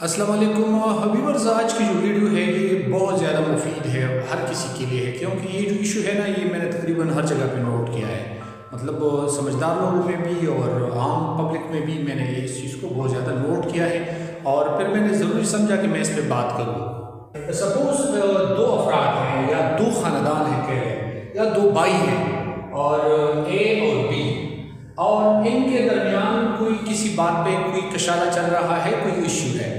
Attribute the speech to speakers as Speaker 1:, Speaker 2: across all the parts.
Speaker 1: السلام علیکم حبیبرز، آج کی جو ویڈیو ہے یہ بہت زیادہ مفید ہے ہر کسی کے لیے ہے، کیونکہ یہ جو ایشو ہے نا یہ میں نے تقریباً ہر جگہ پہ نوٹ کیا ہے، مطلب سمجھدار لوگوں میں بھی اور عام پبلک میں بھی میں نے اس چیز کو بہت زیادہ نوٹ کیا ہے، اور پھر میں نے ضروری سمجھا کہ میں اس پہ بات کروں۔ سپوز دو افراد ہیں یا دو خاندان ہیں کہہ لیں، یا دو بھائی ہیں اور اے اور بی، اور ان کے درمیان کوئی کسی بات پہ کوئی کشادہ چل رہا ہے، کوئی ایشو ہے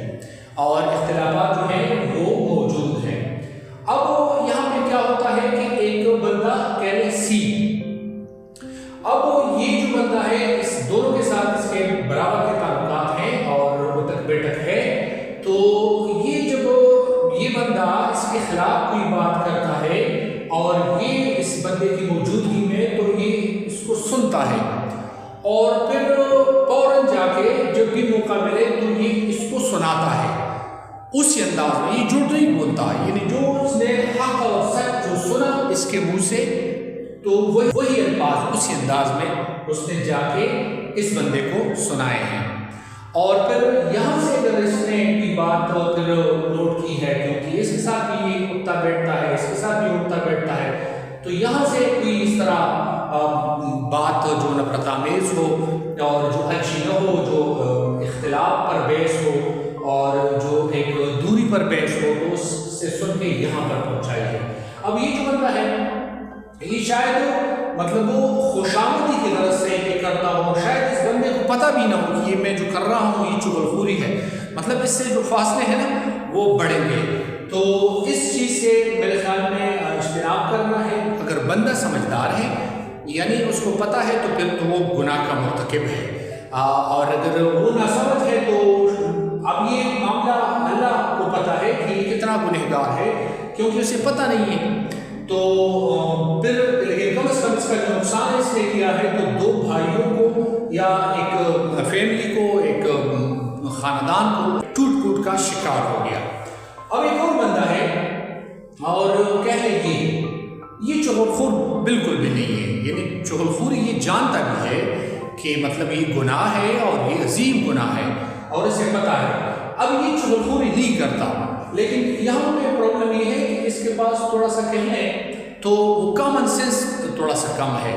Speaker 1: اور اختلافات جو ہیں وہ موجود ہیں۔ اب یہاں پہ کیا ہوتا ہے کہ ایک بندہ کہہ لیں سی، اب یہ جو بندہ ہے اس دونوں کے ساتھ اس کے برابر کے تعلقات ہیں اور وہ تک بیٹک ہے، تو یہ جب یہ بندہ اس کے خلاف کوئی بات کرتا ہے اور یہ اس بندے کی موجودگی میں تو یہ اس کو سنتا ہے اور پھر فوراً جا کے جب بھی موقع ملے تو یہ اس کو سناتا ہے اسی انداز میں، یہ جھوٹ نہیں بولتا، یعنی جو اس نے حق اور سچ جو سنا اس کے منہ سے تو وہی الفاظ اسی انداز میں اس نے جا کے اس بندے کو سنائے ہیں۔ اور پھر یہاں سے اگر اس نے کوئی بات پھر نوٹ کی ہے، کیونکہ اس کے ساتھ بھی یہ اٹھتا بیٹھتا ہے، اس کے ساتھ بھی اٹھتا بیٹھتا ہے، تو یہاں سے کوئی اس طرح بات جو نفرت آمیز ہو اور جو اچھی نہ ہو، جو اختلاف پر بحث ہو اور جو ایک دوری پر بحث ہو، تو اس سے سن کے یہاں پر پہنچائی ہے۔ اب یہ جو بندہ ہے یہ شاید مطلب وہ خوشامدی کی غرض سے یہ کرتا ہو، شاید اس بندے کو پتہ بھی نہ ہو کہ یہ میں جو کر رہا ہوں یہ چغل خوری ہے، مطلب اس سے جو فاصلے ہیں نا وہ بڑھیں گے، تو اس چیز سے میرے خیال میں اجتناب کرنا ہے۔ اگر بندہ سمجھدار ہے یعنی اس کو پتہ ہے تو پھر تو وہ گناہ کا مرتکب ہے، اور اگر وہ نہ سمجھ ہے تو اب یہ معاملہ اللہ کو پتہ ہے کہ یہ کتنا گنہگار ہے، کیونکہ اسے پتہ نہیں ہے، تو پھر لیکن کم از کم اس کا جو نقصان اس نے کیا ہے تو دو بھائیوں کو یا ایک فیملی کو، ایک خاندان کو ٹوٹ پھوٹ کا شکار ہو گیا۔ اب ایک اور بندہ ہے اور کہہ لیں یہ چغل خور بالکل بھی نہیں ہے، یعنی چغل خوری یہ جانتا بھی ہے کہ مطلب یہ گناہ ہے اور یہ عظیم گناہ ہے اور اسے پتہ ہے، اب یہ چغل خوری نہیں کرتا، لیکن یہاں پہ پرابلم یہ ہے کہ اس کے پاس تھوڑا سا کہنے تو وہ کامن سینس تھوڑا سا کم ہے،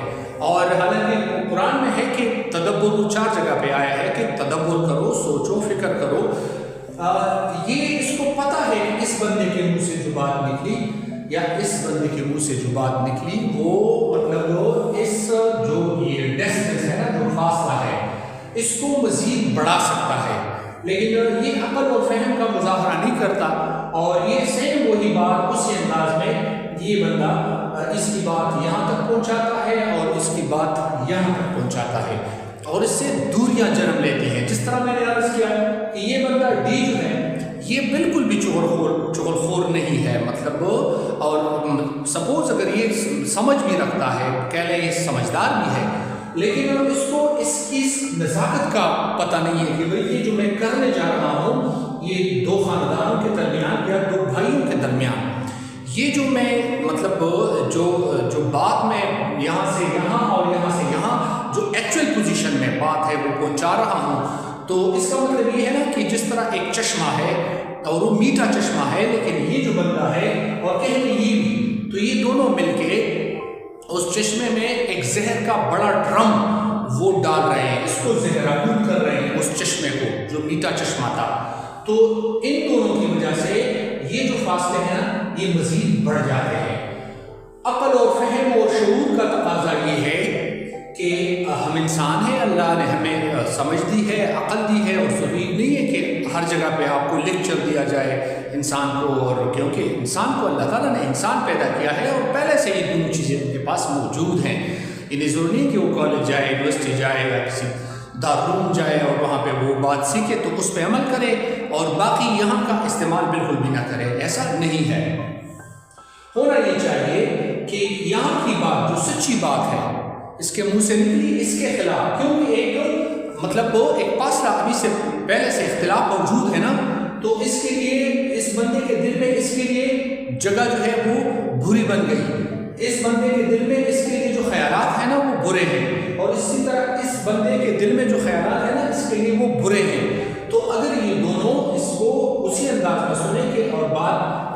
Speaker 1: اور حالانکہ قرآن میں ہے کہ تدبر 4 جگہ پہ آیا ہے کہ تدبر کرو، سوچو، فکر کرو، یہ اس کو پتہ ہے کہ اس بندے کے منہ سے جو بات نکلی یا اس بندے کے منہ سے جو بات نکلی وہ مطلب اس جو یہ ڈسٹنس ہے نا، جو فاصلہ ہے، اس کو مزید بڑھا سکتا ہے، لیکن یہ عقل اور فہم کا مظاہرہ نہیں کرتا، اور یہ سیم وہی بات اسی انداز میں یہ بندہ اس کی بات یہاں تک پہنچاتا ہے اور اس کی بات یہاں تک پہنچاتا ہے، اور اس سے دوریاں جنم لیتی ہیں۔ جس طرح میں نے عرض کیا کہ یہ بندہ ڈی جو ہے یہ بالکل بھی چغل خور نہیں ہے، مطلب، اور سپوز اگر یہ سمجھ بھی رکھتا ہے، کہہ لیں یہ سمجھدار بھی ہے، لیکن اس کو اس کی نزاکت کا پتہ نہیں ہے کہ بھئی یہ جو میں کرنے جا رہا ہوں یہ دو خاندانوں کے درمیان یا دو بھائیوں کے درمیان یہ جو میں مطلب جو بات میں یہاں سے یہاں اور یہاں سے یہاں جو ایکچوئل پوزیشن میں بات ہے وہ پہنچا رہا ہوں، تو اس کا مطلب یہ ہے نا کہ جس طرح ایک چشمہ ہے اور وہ میٹھا چشمہ ہے، لیکن یہ جو بندہ ہے اور کہہ لیں یہ بھی، تو یہ دونوں مل کے اس چشمے میں ایک زہر کا بڑا ڈرم وہ ڈال رہے ہیں، اس کو زہر آلود کر رہے ہیں اس چشمے کو جو میٹھا چشمہ تھا، تو ان دونوں کی وجہ سے یہ جو فاصلے ہیں نا یہ مزید بڑھ جاتے ہیں۔ عقل اور فہم اور شعور کا تقاضا یہ ہے کہ ہم انسان ہیں، اللہ نے ہمیں سمجھ دی ہے، عقل دی ہے، اور ضروری نہیں ہے کہ ہر جگہ پہ آپ کو لیکچر دیا جائے انسان کو، اور کیونکہ انسان کو اللہ تعالیٰ نے انسان پیدا کیا ہے اور پہلے سے یہ دونوں چیزیں ان کے پاس موجود ہیں، انہیں ضروری نہیں کہ وہ کالج جائے، یونیورسٹی جائے یا کسی دارالعلوم جائے اور وہاں پہ وہ بات سیکھے تو اس پہ عمل کرے اور باقی یہاں کا استعمال بالکل بھی نہ کرے، ایسا نہیں ہے۔ ہونا یہ چاہیے کہ یہاں کی بات جو سچی بات ہے اس کے منہ سے نکلی اس کے خلاف، کیونکہ ایک مطلب ایک فاصلہ ابھی سے پہلے سے اختلاف موجود ہے نا، تو اس کے لیے اس بندے کے دل میں اس کے لیے جگہ جو ہے وہ بری بن گئی، اس بندے کے دل میں اس کے لیے جو خیالات ہیں نا وہ برے ہیں، اور اسی طرح اس بندے کے دل میں جو خیالات ہیں نا اس کے لیے وہ برے ہیں، تو اگر یہ دونوں اس کو